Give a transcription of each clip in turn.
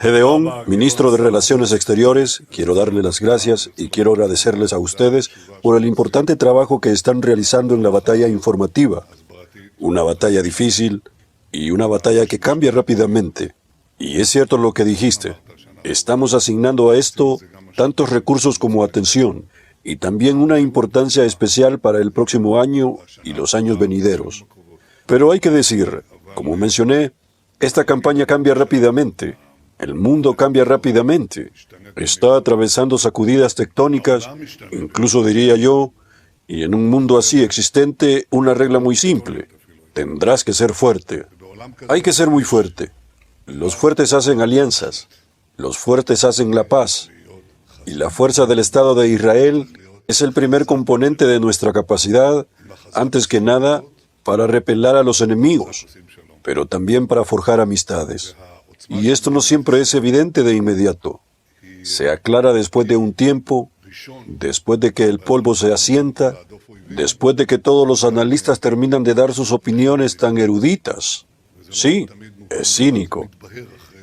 Gedeón, ministro de Relaciones Exteriores, quiero darle las gracias y quiero agradecerles a ustedes por el importante trabajo que están realizando en la batalla informativa. Una batalla difícil y una batalla que cambia rápidamente. Y es cierto lo que dijiste. Estamos asignando a esto tantos recursos como atención y también una importancia especial para el próximo año y los años venideros. Pero hay que decir, como mencioné, esta campaña cambia rápidamente. El mundo cambia rápidamente. Está atravesando sacudidas tectónicas, incluso diría yo, y en un mundo así existente, una regla muy simple. Tendrás que ser fuerte. Hay que ser muy fuerte. Los fuertes hacen alianzas. Los fuertes hacen la paz. Y la fuerza del Estado de Israel es el primer componente de nuestra capacidad, antes que nada, para repeler a los enemigos, pero también para forjar amistades. Y esto no siempre es evidente de inmediato. Se aclara después de un tiempo, después de que el polvo se asienta, después de que todos los analistas terminan de dar sus opiniones tan eruditas. Sí, es cínico.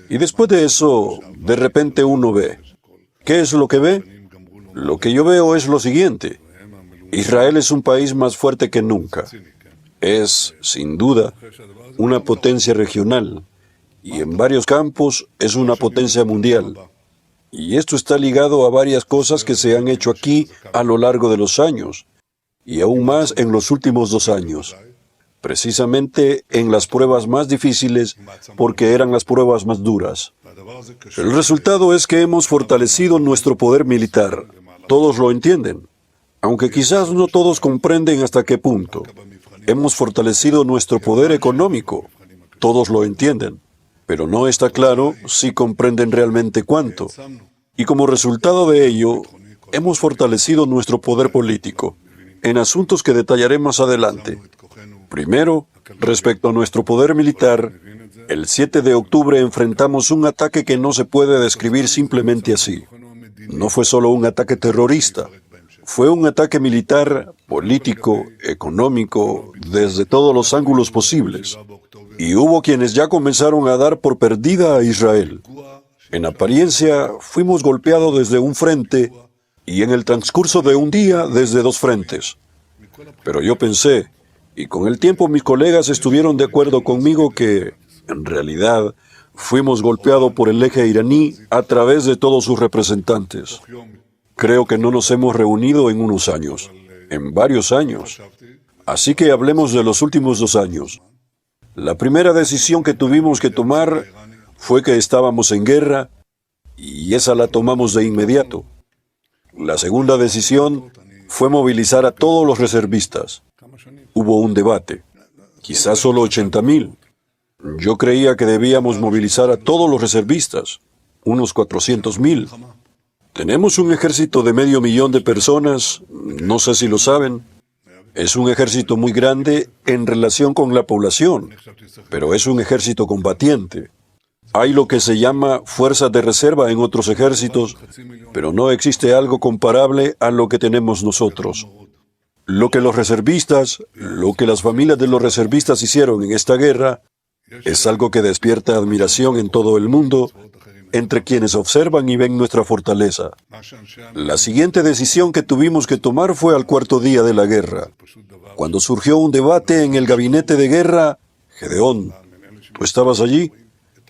Y después de eso, de repente uno ve. ¿Qué es lo que ve? Lo que yo veo es lo siguiente. Israel es un país más fuerte que nunca. Es, sin duda, una potencia regional. Y en varios campos es una potencia mundial. Y esto está ligado a varias cosas que se han hecho aquí a lo largo de los años, y aún más en los últimos 2 años. Precisamente en las pruebas más difíciles, porque eran las pruebas más duras. El resultado es que hemos fortalecido nuestro poder militar. Todos lo entienden, aunque quizás no todos comprenden hasta qué punto. Hemos fortalecido nuestro poder económico. Todos lo entienden, pero no está claro si comprenden realmente cuánto. Y como resultado de ello, hemos fortalecido nuestro poder político en asuntos que detallaré más adelante. Primero, respecto a nuestro poder militar, el 7 de octubre enfrentamos un ataque que no se puede describir simplemente así. No fue solo un ataque terrorista, fue un ataque militar, político, económico, desde todos los ángulos posibles. Y hubo quienes ya comenzaron a dar por perdida a Israel. En apariencia, fuimos golpeados desde un frente y en el transcurso de un día desde 2 frentes. Pero yo pensé, y con el tiempo mis colegas estuvieron de acuerdo conmigo que, en realidad, fuimos golpeados por el eje iraní a través de todos sus representantes. Creo que no nos hemos reunido en unos años, en varios años. Así que hablemos de los últimos 2 años. La primera decisión que tuvimos que tomar fue que estábamos en guerra, y esa la tomamos de inmediato. La segunda decisión fue movilizar a todos los reservistas. Hubo un debate, quizás solo 80,000. Yo creía que debíamos movilizar a todos los reservistas, unos 400,000. Tenemos un ejército de 500,000 de personas, no sé si lo saben. Es un ejército muy grande en relación con la población, pero es un ejército combatiente. Hay lo que se llama fuerzas de reserva en otros ejércitos, pero no existe algo comparable a lo que tenemos nosotros. Lo que los reservistas, lo que las familias de los reservistas hicieron en esta guerra, es algo que despierta admiración en todo el mundo, entre quienes observan y ven nuestra fortaleza. La siguiente decisión que tuvimos que tomar fue al 4º día de la guerra, cuando surgió un debate en el gabinete de guerra. Gedeón, ¿tú estabas allí?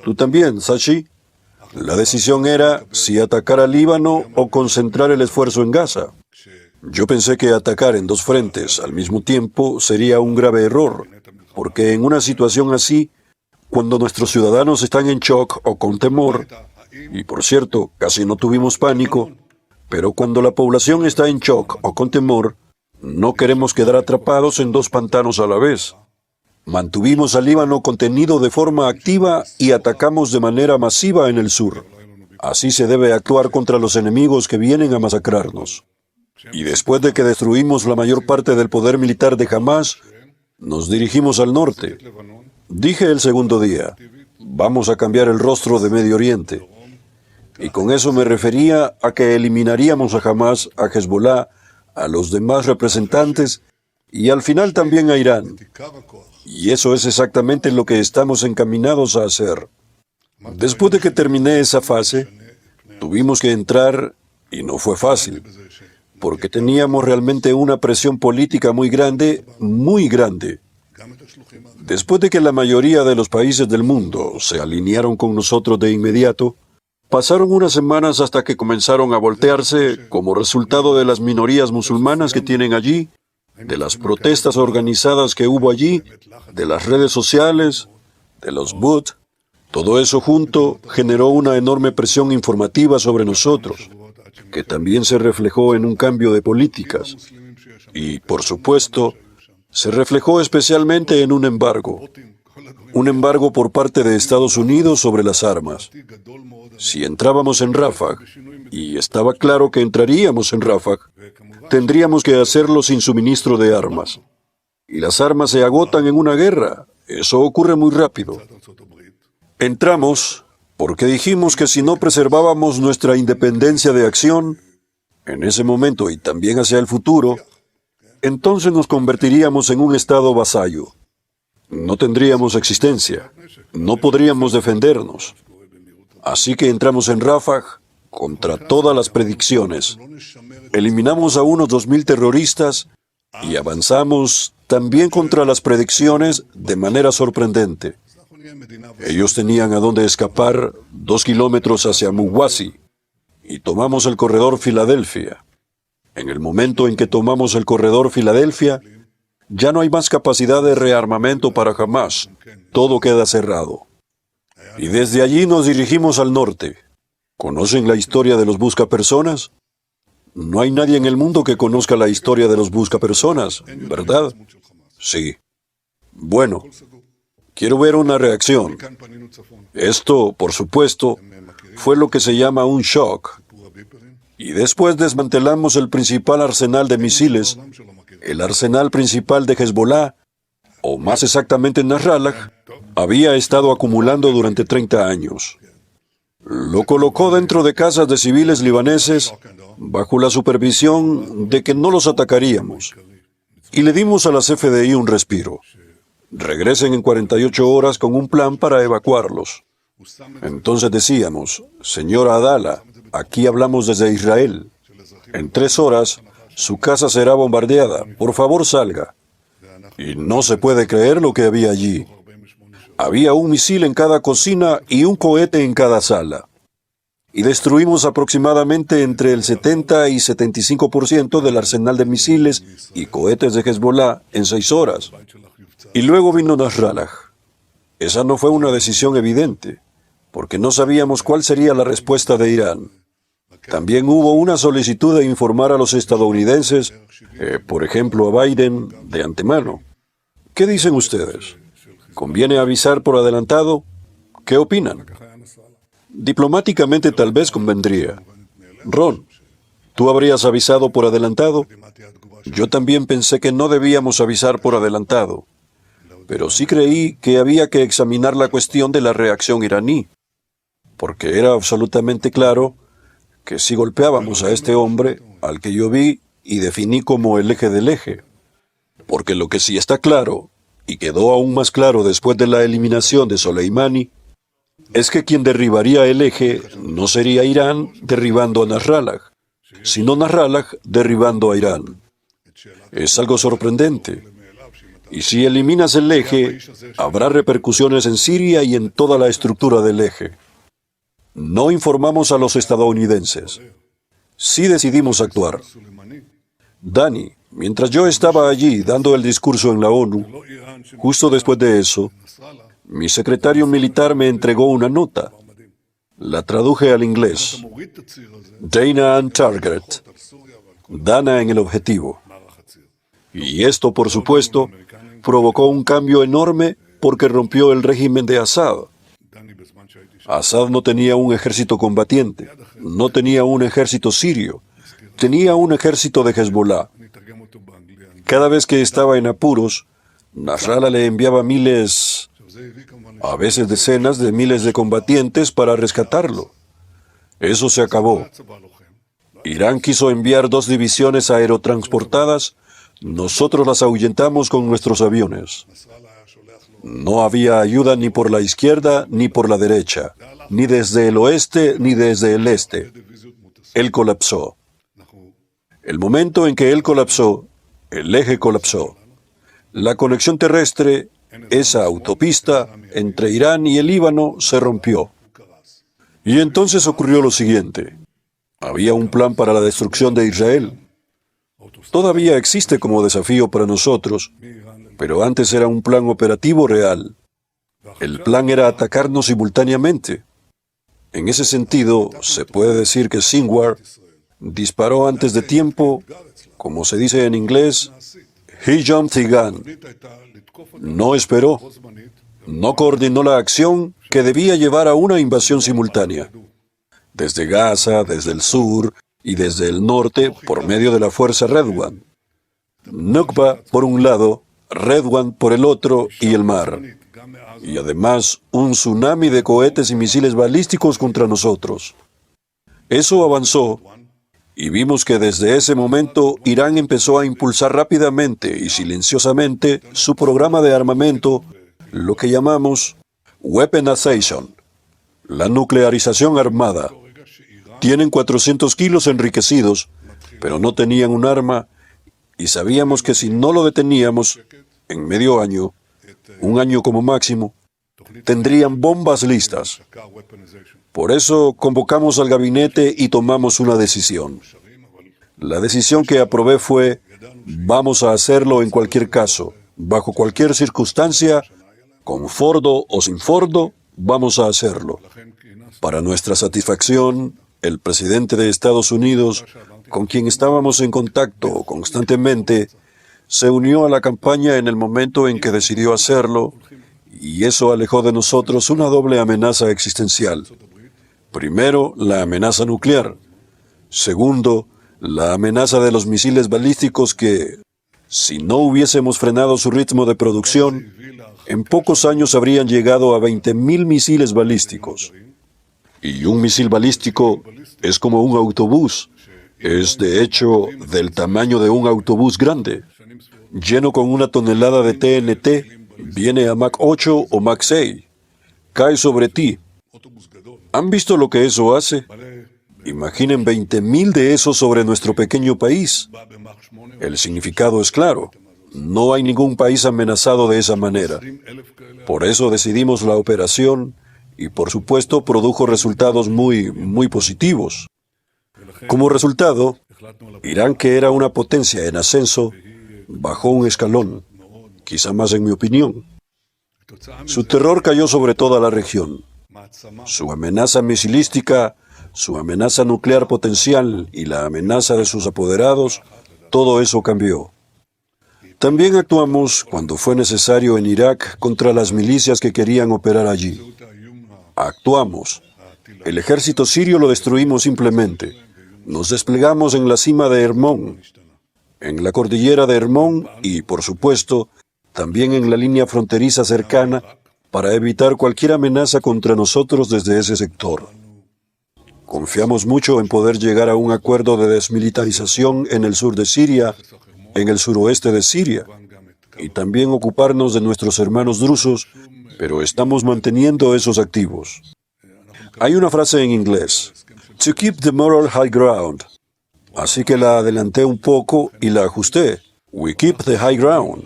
¿Tú también, Sashi? La decisión era si atacar al Líbano o concentrar el esfuerzo en Gaza. Yo pensé que atacar en 2 frentes al mismo tiempo sería un grave error, porque en una situación así, cuando nuestros ciudadanos están en shock o con temor, y por cierto, casi no tuvimos pánico, pero cuando la población está en shock o con temor, no queremos quedar atrapados en 2 pantanos a la vez. Mantuvimos al Líbano contenido de forma activa y atacamos de manera masiva en el sur. Así se debe actuar contra los enemigos que vienen a masacrarnos. Y después de que destruimos la mayor parte del poder militar de Hamás, nos dirigimos al norte. Dije el segundo día, vamos a cambiar el rostro de Medio Oriente. Y con eso me refería a que eliminaríamos a Hamás, a Hezbollah, a los demás representantes y al final también a Irán. Y eso es exactamente lo que estamos encaminados a hacer. Después de que terminé esa fase, tuvimos que entrar y no fue fácil, porque teníamos realmente una presión política muy grande, muy grande. Después de que la mayoría de los países del mundo se alinearon con nosotros de inmediato, pasaron unas semanas hasta que comenzaron a voltearse como resultado de las minorías musulmanas que tienen allí, de las protestas organizadas que hubo allí, de las redes sociales, de los bots. Todo eso junto generó una enorme presión informativa sobre nosotros, que también se reflejó en un cambio de políticas. Y, por supuesto, se reflejó especialmente en un embargo por parte de Estados Unidos sobre las armas. Si entrábamos en Rafah, y estaba claro que entraríamos en Rafah, tendríamos que hacerlo sin suministro de armas. Y las armas se agotan en una guerra. Eso ocurre muy rápido. Entramos porque dijimos que si no preservábamos nuestra independencia de acción, en ese momento y también hacia el futuro, entonces nos convertiríamos en un estado vasallo. No tendríamos existencia. No podríamos defendernos. Así que entramos en Rafah contra todas las predicciones. Eliminamos a unos 2.000 terroristas y avanzamos también contra las predicciones de manera sorprendente. Ellos tenían a dónde escapar 2 kilómetros hacia Muwasi y tomamos el corredor Filadelfia. En el momento en que tomamos el corredor Filadelfia, ya no hay más capacidad de rearmamento para Hamas. Todo queda cerrado. Y desde allí nos dirigimos al norte. ¿Conocen la historia de los buscapersonas? No hay nadie en el mundo que conozca la historia de los buscapersonas, ¿verdad? Sí. Bueno, quiero ver una reacción. Esto, por supuesto, fue lo que se llama un shock. Y después desmantelamos el principal arsenal de misiles, el arsenal principal de Hezbollah, o más exactamente Nasrallah, había estado acumulando durante 30 años. Lo colocó dentro de casas de civiles libaneses bajo la supervisión de que no los atacaríamos. Y le dimos a las FDI un respiro. Regresen en 48 horas con un plan para evacuarlos. Entonces decíamos, señora Adala, aquí hablamos desde Israel. En 3 horas, su casa será bombardeada. Por favor, salga. Y no se puede creer lo que había allí. Había un misil en cada cocina y un cohete en cada sala. Y destruimos aproximadamente entre el 70 y 75% del arsenal de misiles y cohetes de Hezbollah en 6 horas. Y luego vino Nasrallah. Esa no fue una decisión evidente, porque no sabíamos cuál sería la respuesta de Irán. También hubo una solicitud de informar a los estadounidenses, por ejemplo a Biden, de antemano. ¿Qué dicen ustedes? ¿Conviene avisar por adelantado? ¿Qué opinan? Diplomáticamente tal vez convendría. Ron, ¿tú habrías avisado por adelantado? Yo también pensé que no debíamos avisar por adelantado, pero sí creí que había que examinar la cuestión de la reacción iraní, porque era absolutamente claro que si golpeábamos a este hombre, al que yo vi y definí como el eje del eje, porque lo que sí está claro, y quedó aún más claro después de la eliminación de Soleimani, es que quien derribaría el eje no sería Irán derribando a Nasrallah, sino Nasrallah derribando a Irán. Es algo sorprendente. Y si eliminas el eje, habrá repercusiones en Siria y en toda la estructura del eje. No informamos a los estadounidenses. Sí decidimos actuar. Dani, mientras yo estaba allí dando el discurso en la ONU, justo después de eso, mi secretario militar me entregó una nota. La traduje al inglés. Dana on target. Dana en el objetivo. Y esto, por supuesto, provocó un cambio enorme porque rompió el régimen de Assad. Assad no tenía un ejército combatiente, no tenía un ejército sirio, tenía un ejército de Hezbollah. Cada vez que estaba en apuros, Nasrallah le enviaba miles, a veces decenas de miles de combatientes para rescatarlo. Eso se acabó. Irán quiso enviar 2 divisiones aerotransportadas, nosotros las ahuyentamos con nuestros aviones. No había ayuda ni por la izquierda ni por la derecha. ni desde el oeste ni desde el este. Él colapsó. El momento en que él colapsó, el eje colapsó. La conexión terrestre, esa autopista entre Irán y el Líbano, se rompió. Y entonces ocurrió lo siguiente. Había un plan para la destrucción de Israel. Todavía existe como desafío para nosotros, pero antes era un plan operativo real. El plan era atacarnos simultáneamente. En ese sentido, se puede decir que Sinwar disparó antes de tiempo, como se dice en inglés, he jumped the gun. No esperó, no coordinó la acción que debía llevar a una invasión simultánea. Desde Gaza, desde el sur y desde el norte por medio de la fuerza Redwan. Nukba por un lado, Redwan por el otro y el mar. Y además un tsunami de cohetes y misiles balísticos contra nosotros. Eso avanzó y vimos que desde ese momento Irán empezó a impulsar rápidamente y silenciosamente su programa de armamento, lo que llamamos weaponization, la nuclearización armada. Tienen 400 kilos enriquecidos, pero no tenían un arma y sabíamos que si no lo deteníamos, en medio año, un año como máximo, tendrían bombas listas. Por eso convocamos al gabinete y tomamos una decisión. La decisión que aprobé fue, vamos a hacerlo en cualquier caso, bajo cualquier circunstancia, con Fordo o sin Fordo, vamos a hacerlo. Para nuestra satisfacción, el presidente de Estados Unidos, con quien estábamos en contacto constantemente, se unió a la campaña en el momento en que decidió hacerlo, y eso alejó de nosotros una doble amenaza existencial. Primero, la amenaza nuclear. Segundo, la amenaza de los misiles balísticos que, si no hubiésemos frenado su ritmo de producción, en pocos años habrían llegado a 20.000 misiles balísticos. Y un misil balístico es como un autobús. Es, de hecho, del tamaño de un autobús grande. Lleno con 1 tonelada de TNT, viene a Mach 8 o Mach 6. Cae sobre ti. ¿Han visto lo que eso hace? Imaginen 20.000 de esos sobre nuestro pequeño país. El significado es claro. No hay ningún país amenazado de esa manera. Por eso decidimos la operación y, por supuesto, produjo resultados muy positivos. Como resultado, Irán, que era una potencia en ascenso, bajó un escalón, quizá más en mi opinión. Su terror cayó sobre toda la región. Su amenaza misilística, su amenaza nuclear potencial y la amenaza de sus apoderados, todo eso cambió. También actuamos, cuando fue necesario, en Irak contra las milicias que querían operar allí. Actuamos. El ejército sirio lo destruimos simplemente. Nos desplegamos en la cima de Hermón, en la cordillera de Hermón y, por supuesto, también en la línea fronteriza cercana para evitar cualquier amenaza contra nosotros desde ese sector. Confiamos mucho en poder llegar a un acuerdo de desmilitarización en el sur de Siria, en el suroeste de Siria, y también ocuparnos de nuestros hermanos drusos, pero estamos manteniendo esos activos. Hay una frase en inglés, to keep the moral high ground. Así que la adelanté un poco y la ajusté. We keep the high ground.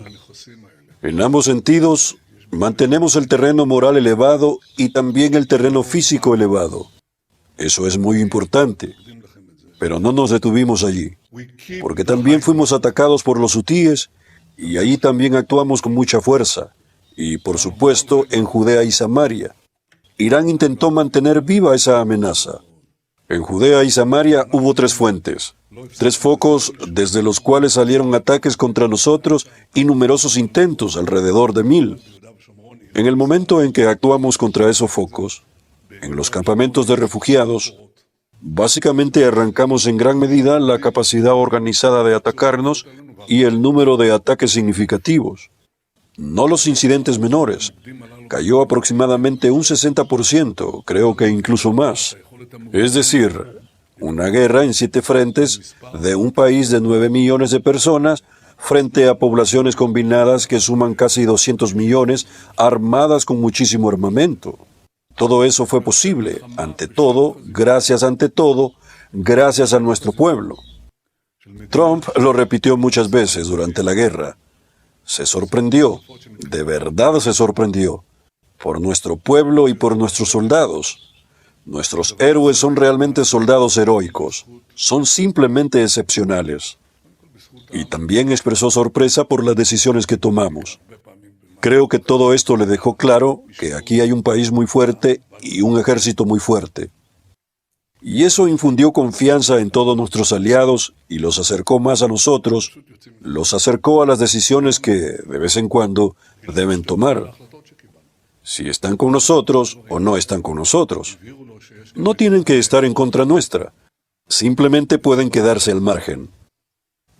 En ambos sentidos, mantenemos el terreno moral elevado y también el terreno físico elevado. Eso es muy importante. Pero no nos detuvimos allí, porque también fuimos atacados por los hutíes y allí también actuamos con mucha fuerza. Y, por supuesto, en Judea y Samaria. Irán intentó mantener viva esa amenaza. En Judea y Samaria hubo 3 fuentes, 3 focos desde los cuales salieron ataques contra nosotros y numerosos intentos, alrededor de 1.000. En el momento en que actuamos contra esos focos, en los campamentos de refugiados, básicamente arrancamos en gran medida la capacidad organizada de atacarnos y el número de ataques significativos. No los incidentes menores. Cayó aproximadamente un 60%, creo que incluso más. Es decir, una guerra en 7 frentes de un país de 9 millones de personas frente a poblaciones combinadas que suman casi 200 millones, armadas con muchísimo armamento. Todo eso fue posible, ante todo, gracias a nuestro pueblo. Trump lo repitió muchas veces durante la guerra. Se sorprendió, de verdad se sorprendió, por nuestro pueblo y por nuestros soldados. Nuestros héroes son realmente soldados heroicos, son simplemente excepcionales. Y también expresó sorpresa por las decisiones que tomamos. Creo que todo esto le dejó claro que aquí hay un país muy fuerte y un ejército muy fuerte. Y eso infundió confianza en todos nuestros aliados y los acercó más a nosotros, los acercó a las decisiones que, de vez en cuando, deben tomar. Si están con nosotros o no están con nosotros. No tienen que estar en contra nuestra. Simplemente pueden quedarse al margen.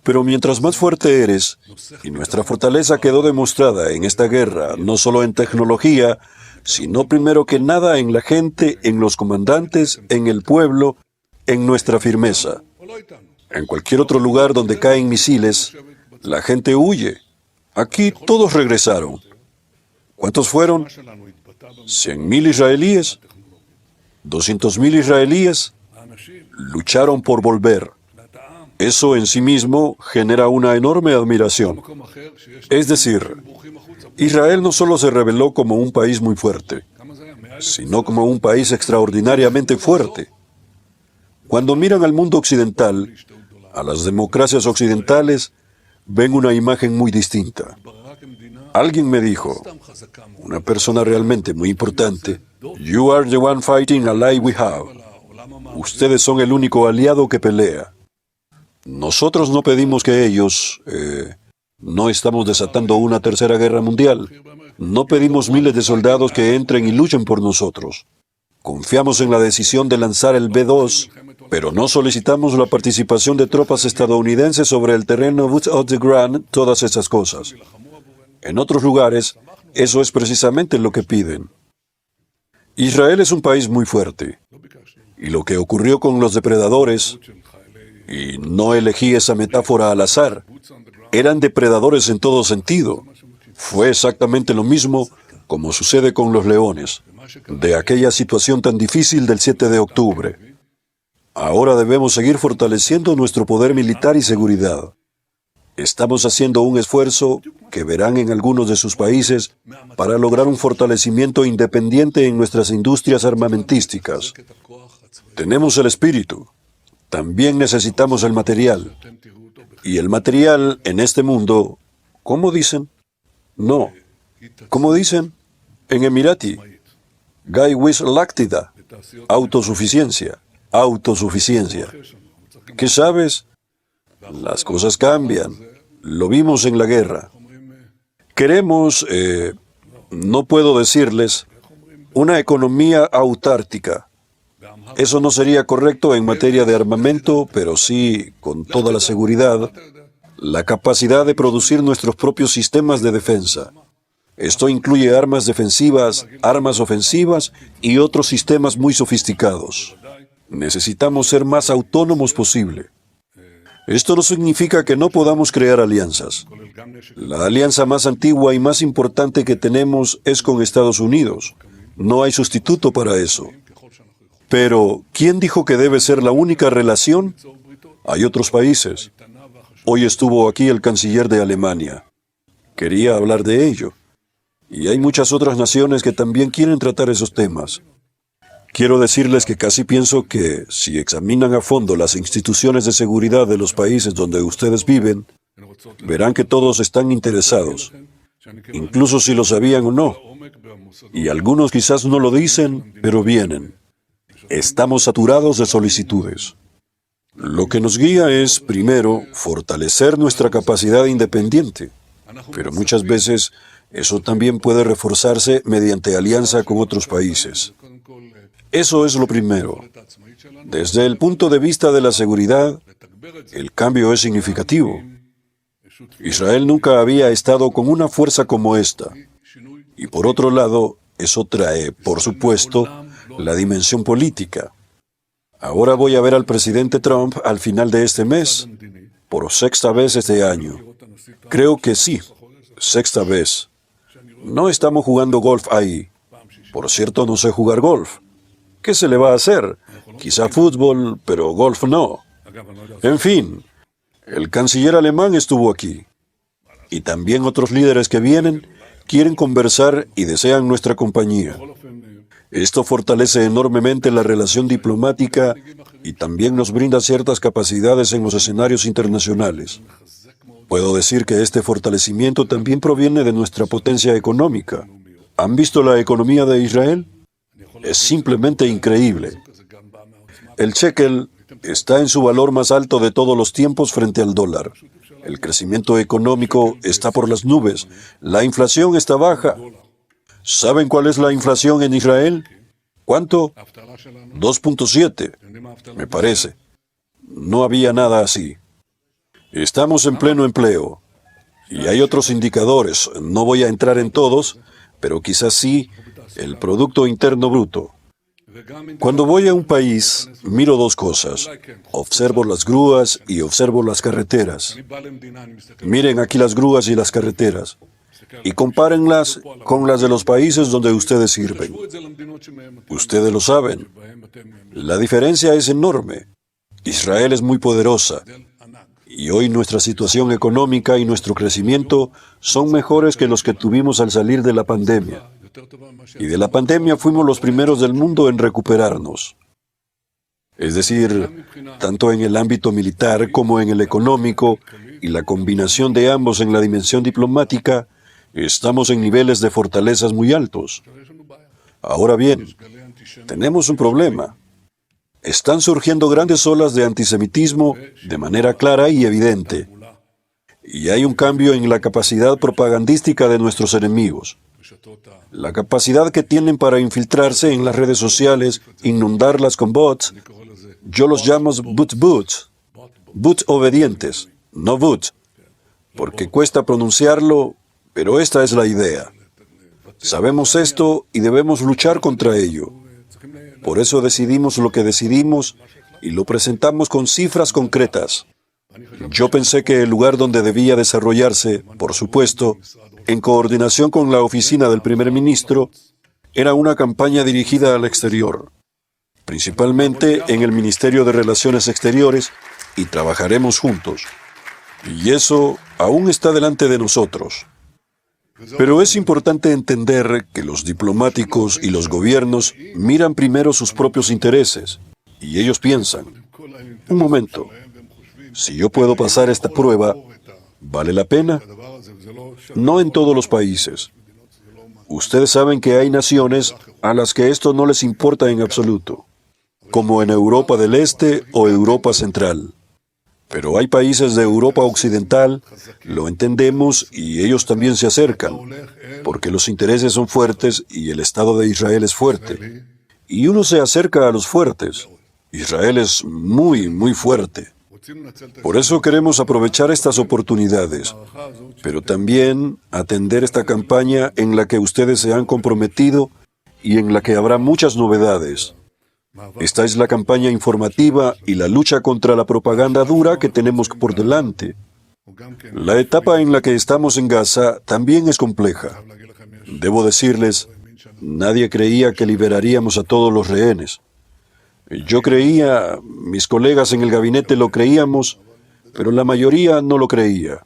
Pero mientras más fuerte eres, y nuestra fortaleza quedó demostrada en esta guerra, no solo en tecnología, sino primero que nada en la gente, en los comandantes, en el pueblo, en nuestra firmeza. En cualquier otro lugar donde caen misiles, la gente huye. Aquí todos regresaron. ¿Cuántos fueron? 100.000 israelíes. 200.000 israelíes lucharon por volver. Eso en sí mismo genera una enorme admiración. Es decir, Israel no solo se reveló como un país muy fuerte, sino como un país extraordinariamente fuerte. Cuando miran al mundo occidental, a las democracias occidentales, ven una imagen muy distinta. Alguien me dijo, una persona realmente muy importante, "You are the one fighting ally we have." Ustedes son el único aliado que pelea. Nosotros no pedimos que ellos... no estamos desatando una tercera guerra mundial. No pedimos miles de soldados que entren y luchen por nosotros. Confiamos en la decisión de lanzar el B-2, pero no solicitamos la participación de tropas estadounidenses sobre el terreno boots on the ground, todas esas cosas. En otros lugares, eso es precisamente lo que piden. Israel es un país muy fuerte. Y lo que ocurrió con los depredadores, y no elegí esa metáfora al azar, eran depredadores en todo sentido. Fue exactamente lo mismo como sucede con los leones, de aquella situación tan difícil del 7 de octubre. Ahora debemos seguir fortaleciendo nuestro poder militar y seguridad. Estamos haciendo un esfuerzo que verán en algunos de sus países para lograr un fortalecimiento independiente en nuestras industrias armamentísticas. Tenemos el espíritu. También necesitamos el material. Y el material en este mundo, ¿cómo dicen? No. ¿Cómo dicen? En Emirati. Gai wis laktida. Autosuficiencia. Autosuficiencia. ¿Qué sabes? Las cosas cambian. Lo vimos en la guerra. Queremos, no puedo decirles, una economía autártica. Eso no sería correcto en materia de armamento, pero sí, con toda la seguridad, la capacidad de producir nuestros propios sistemas de defensa. Esto incluye armas defensivas, armas ofensivas y otros sistemas muy sofisticados. Necesitamos ser más autónomos posible. Esto no significa que no podamos crear alianzas. La alianza más antigua y más importante que tenemos es con Estados Unidos. No hay sustituto para eso. Pero, ¿quién dijo que debe ser la única relación? Hay otros países. Hoy estuvo aquí el canciller de Alemania. Quería hablar de ello. Y hay muchas otras naciones que también quieren tratar esos temas. Quiero decirles que casi pienso que, si examinan a fondo las instituciones de seguridad de los países donde ustedes viven, verán que todos están interesados, incluso si lo sabían o no. Y algunos quizás no lo dicen, pero vienen. Estamos saturados de solicitudes. Lo que nos guía es, primero, fortalecer nuestra capacidad independiente, pero muchas veces eso también puede reforzarse mediante alianza con otros países. Eso es lo primero. Desde el punto de vista de la seguridad, el cambio es significativo. Israel nunca había estado con una fuerza como esta. Y por otro lado, eso trae, por supuesto, la dimensión política. Ahora voy a ver al presidente Trump al final de este mes, por sexta vez este año. Creo que sí, sexta vez. No estamos jugando golf ahí. Por cierto, no sé jugar golf. ¿Qué se le va a hacer? Quizá fútbol, pero golf no. En fin, el canciller alemán estuvo aquí. Y también otros líderes que vienen quieren conversar y desean nuestra compañía. Esto fortalece enormemente la relación diplomática y también nos brinda ciertas capacidades en los escenarios internacionales. Puedo decir que este fortalecimiento también proviene de nuestra potencia económica. ¿Han visto la economía de Israel? Es simplemente increíble. El shekel está en su valor más alto de todos los tiempos frente al dólar. El crecimiento económico está por las nubes. La inflación está baja. ¿Saben cuál es la inflación en Israel? ¿Cuánto? 2.7, me parece. No había nada así. Estamos en pleno empleo. Y hay otros indicadores. No voy a entrar en todos, pero quizás sí el Producto Interno Bruto. Cuando voy a un país, miro dos cosas. Observo las grúas y observo las carreteras. Miren aquí las grúas y las carreteras. Y compárenlas con las de los países donde ustedes sirven. Ustedes lo saben. La diferencia es enorme. Israel es muy poderosa. Y hoy nuestra situación económica y nuestro crecimiento son mejores que los que tuvimos al salir de la pandemia. Y de la pandemia fuimos los primeros del mundo en recuperarnos. Es decir, tanto en el ámbito militar como en el económico, y la combinación de ambos en la dimensión diplomática, estamos en niveles de fortalezas muy altos. Ahora bien, tenemos un problema. Están surgiendo grandes olas de antisemitismo de manera clara y evidente. Y hay un cambio en la capacidad propagandística de nuestros enemigos. La capacidad que tienen para infiltrarse en las redes sociales, inundarlas con bots, yo los llamo bots obedientes, no bots, porque cuesta pronunciarlo, pero esta es la idea. Sabemos esto y debemos luchar contra ello. Por eso decidimos lo que decidimos y lo presentamos con cifras concretas. Yo pensé que el lugar donde debía desarrollarse, por supuesto, en coordinación con la oficina del primer ministro, era una campaña dirigida al exterior, principalmente en el Ministerio de Relaciones Exteriores, y trabajaremos juntos. Y eso aún está delante de nosotros. Pero es importante entender que los diplomáticos y los gobiernos miran primero sus propios intereses, y ellos piensan, un momento, si yo puedo pasar esta prueba, ¿vale la pena? No en todos los países. Ustedes saben que hay naciones a las que esto no les importa en absoluto, como en Europa del Este o Europa Central. Pero hay países de Europa Occidental, lo entendemos, y ellos también se acercan, porque los intereses son fuertes y el Estado de Israel es fuerte. Y uno se acerca a los fuertes. Israel es muy, muy fuerte. Por eso queremos aprovechar estas oportunidades, pero también atender esta campaña en la que ustedes se han comprometido y en la que habrá muchas novedades. Esta es la campaña informativa y la lucha contra la propaganda dura que tenemos por delante. La etapa en la que estamos en Gaza también es compleja. Debo decirles, nadie creía que liberaríamos a todos los rehenes. Yo creía, mis colegas en el gabinete lo creíamos, pero la mayoría no lo creía.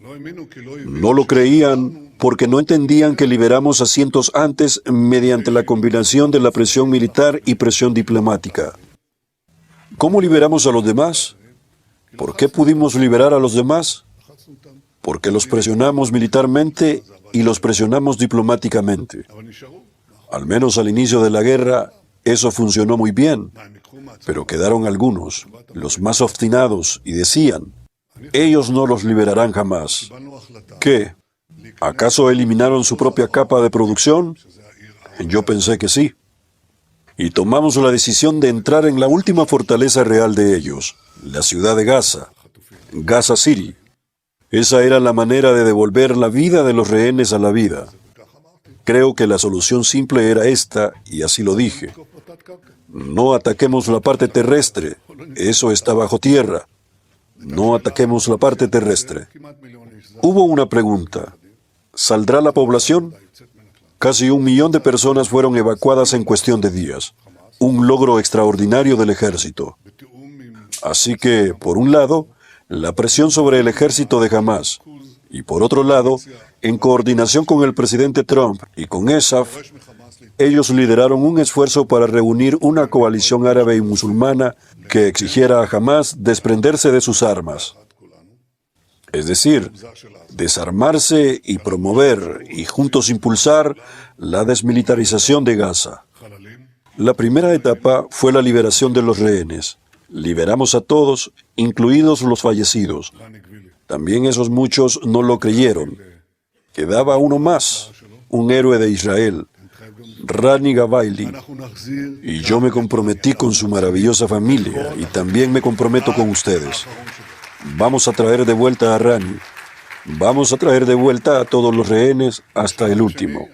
No lo creían porque no entendían que liberamos a cientos antes mediante la combinación de la presión militar y presión diplomática. ¿Cómo liberamos a los demás? ¿Por qué pudimos liberar a los demás? Porque los presionamos militarmente y los presionamos diplomáticamente. Al menos al inicio de la guerra, eso funcionó muy bien. Pero quedaron algunos, los más obstinados, y decían, ellos no los liberarán jamás. ¿Qué? ¿Acaso eliminaron su propia capa de producción? Yo pensé que sí. Y tomamos la decisión de entrar en la última fortaleza real de ellos, la ciudad de Gaza, Gaza City. Esa era la manera de devolver la vida de los rehenes a la vida. Creo que la solución simple era esta, y así lo dije. No ataquemos la parte terrestre, eso está bajo tierra. No ataquemos la parte terrestre. Hubo una pregunta. ¿Saldrá la población? Casi 1 millón de personas fueron evacuadas en cuestión de días. Un logro extraordinario del ejército. Así que, por un lado, la presión sobre el ejército de Hamás, y por otro lado, en coordinación con el presidente Trump y con ESAF, ellos lideraron un esfuerzo para reunir una coalición árabe y musulmana que exigiera a Hamás desprenderse de sus armas. Es decir, desarmarse y promover y juntos impulsar la desmilitarización de Gaza. La primera etapa fue la liberación de los rehenes. Liberamos a todos, incluidos los fallecidos. También esos muchos no lo creyeron. Quedaba uno más, un héroe de Israel, Rani Gavaili. Y yo me comprometí con su maravillosa familia y también me comprometo con ustedes. Vamos a traer de vuelta a Rani. Vamos a traer de vuelta a todos los rehenes hasta el último.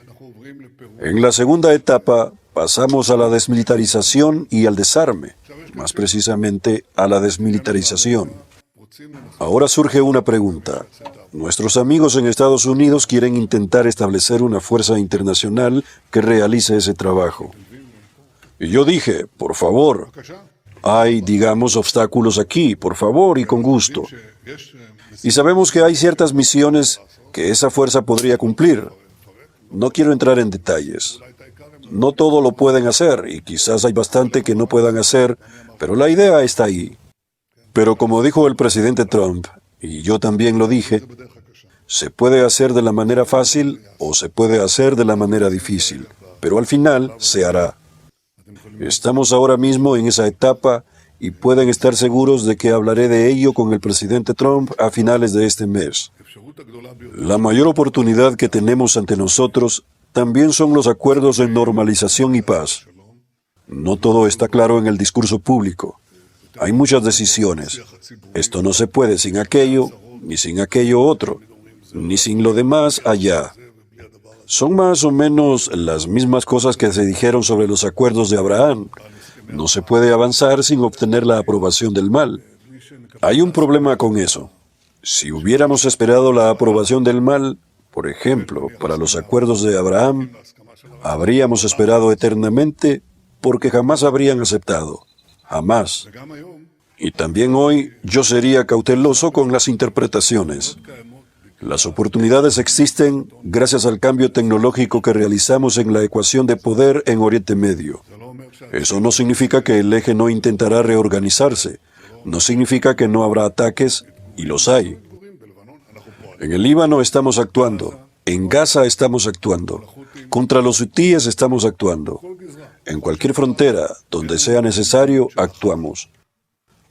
En la segunda etapa pasamos a la desmilitarización y al desarme, más precisamente a la desmilitarización. Ahora surge una pregunta. Nuestros amigos en Estados Unidos quieren intentar establecer una fuerza internacional que realice ese trabajo. Y yo dije, por favor, hay, digamos, obstáculos aquí, por favor y con gusto. Y sabemos que hay ciertas misiones que esa fuerza podría cumplir. No quiero entrar en detalles. No todo lo pueden hacer y quizás hay bastante que no puedan hacer, pero la idea está ahí. Pero como dijo el presidente Trump, y yo también lo dije, se puede hacer de la manera fácil o se puede hacer de la manera difícil, pero al final se hará. Estamos ahora mismo en esa etapa y pueden estar seguros de que hablaré de ello con el presidente Trump a finales de este mes. La mayor oportunidad que tenemos ante nosotros también son los acuerdos de normalización y paz. No todo está claro en el discurso público. Hay muchas decisiones. Esto no se puede sin aquello, ni sin aquello otro, ni sin lo demás allá. Son más o menos las mismas cosas que se dijeron sobre los acuerdos de Abraham. No se puede avanzar sin obtener la aprobación del mal. Hay un problema con eso. Si hubiéramos esperado la aprobación del mal, por ejemplo, para los acuerdos de Abraham, habríamos esperado eternamente porque jamás habrían aceptado. Jamás. Y también hoy yo sería cauteloso con las interpretaciones. Las oportunidades existen gracias al cambio tecnológico que realizamos en la ecuación de poder en Oriente Medio. Eso no significa que el eje no intentará reorganizarse. No significa que no habrá ataques, y los hay. En el Líbano estamos actuando. En Gaza estamos actuando. Contra los hutíes estamos actuando. En cualquier frontera, donde sea necesario, actuamos.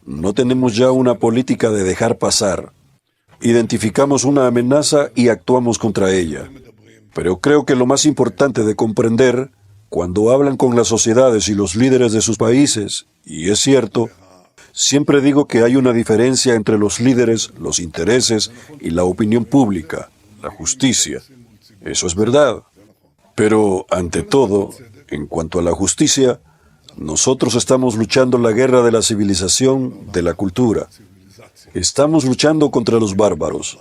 No tenemos ya una política de dejar pasar. Identificamos una amenaza y actuamos contra ella. Pero creo que lo más importante de comprender, cuando hablan con las sociedades y los líderes de sus países, y es cierto, siempre digo que hay una diferencia entre los líderes, los intereses y la opinión pública, la justicia. Eso es verdad. Pero, ante todo, en cuanto a la justicia, nosotros estamos luchando la guerra de la civilización, de la cultura. Estamos luchando contra los bárbaros.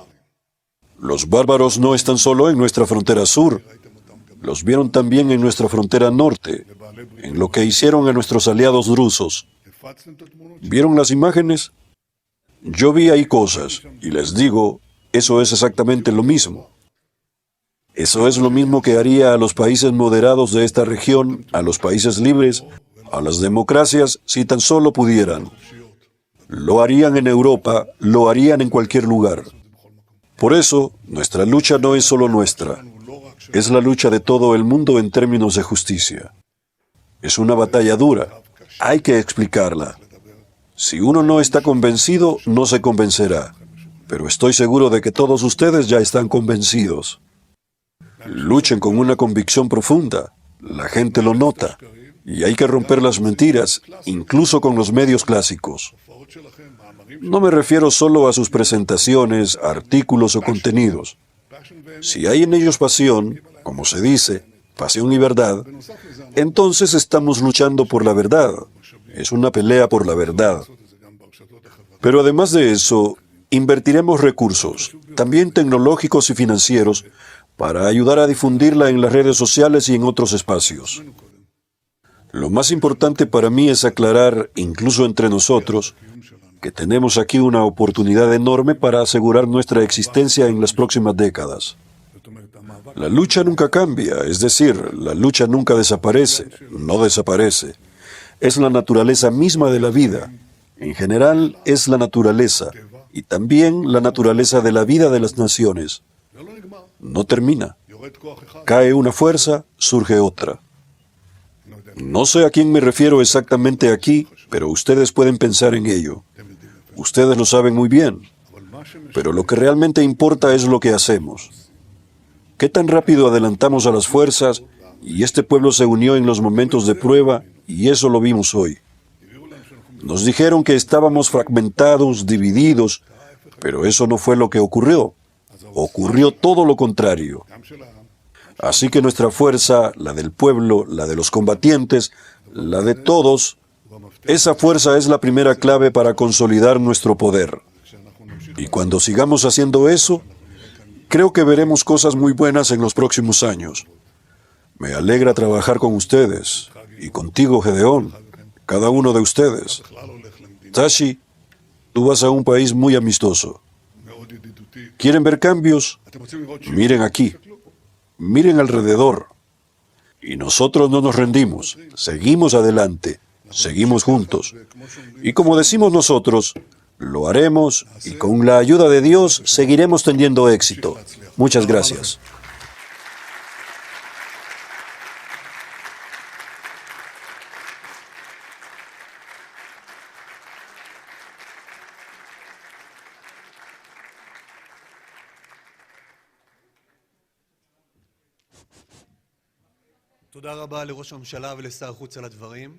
Los bárbaros no están solo en nuestra frontera sur. Los vieron también en nuestra frontera norte, en lo que hicieron a nuestros aliados rusos. ¿Vieron las imágenes? Yo vi ahí cosas, y les digo, eso es exactamente lo mismo. Eso es lo mismo que haría a los países moderados de esta región, a los países libres, a las democracias, si tan solo pudieran. Lo harían en Europa, lo harían en cualquier lugar. Por eso, nuestra lucha no es solo nuestra, es la lucha de todo el mundo en términos de justicia. Es una batalla dura, hay que explicarla. Si uno no está convencido, no se convencerá. Pero estoy seguro de que todos ustedes ya están convencidos. Luchen con una convicción profunda, la gente lo nota. Y hay que romper las mentiras, incluso con los medios clásicos. No me refiero solo a sus presentaciones, artículos o contenidos. Si hay en ellos pasión, como se dice, pasión y verdad, entonces estamos luchando por la verdad. Es una pelea por la verdad. Pero además de eso, invertiremos recursos, también tecnológicos y financieros, para ayudar a difundirla en las redes sociales y en otros espacios. Lo más importante para mí es aclarar, incluso entre nosotros, que tenemos aquí una oportunidad enorme para asegurar nuestra existencia en las próximas décadas. La lucha nunca cambia, es decir, la lucha nunca desaparece, no desaparece. Es la naturaleza misma de la vida. En general, es la naturaleza, y también la naturaleza de la vida de las naciones. No termina. Cae una fuerza, surge otra. No sé a quién me refiero exactamente aquí, pero ustedes pueden pensar en ello. Ustedes lo saben muy bien, pero lo que realmente importa es lo que hacemos. ¿Qué tan rápido adelantamos a las fuerzas? Y este pueblo se unió en los momentos de prueba, y eso lo vimos hoy. Nos dijeron que estábamos fragmentados, divididos, pero eso no fue lo que ocurrió. Ocurrió todo lo contrario. Así que nuestra fuerza, la del pueblo, la de los combatientes, la de todos, esa fuerza es la primera clave para consolidar nuestro poder. Y cuando sigamos haciendo eso, creo que veremos cosas muy buenas en los próximos años. Me alegra trabajar con ustedes, y contigo, Gedeón, cada uno de ustedes. Tashi, tú vas a un país muy amistoso. ¿Quieren ver cambios? Miren aquí, miren alrededor. Y nosotros no nos rendimos, seguimos adelante, seguimos juntos. Y como decimos nosotros, lo haremos y con la ayuda de Dios seguiremos teniendo éxito. Muchas gracias. תודה רבה לראש הממשלה ולשר החוץ על הדברים.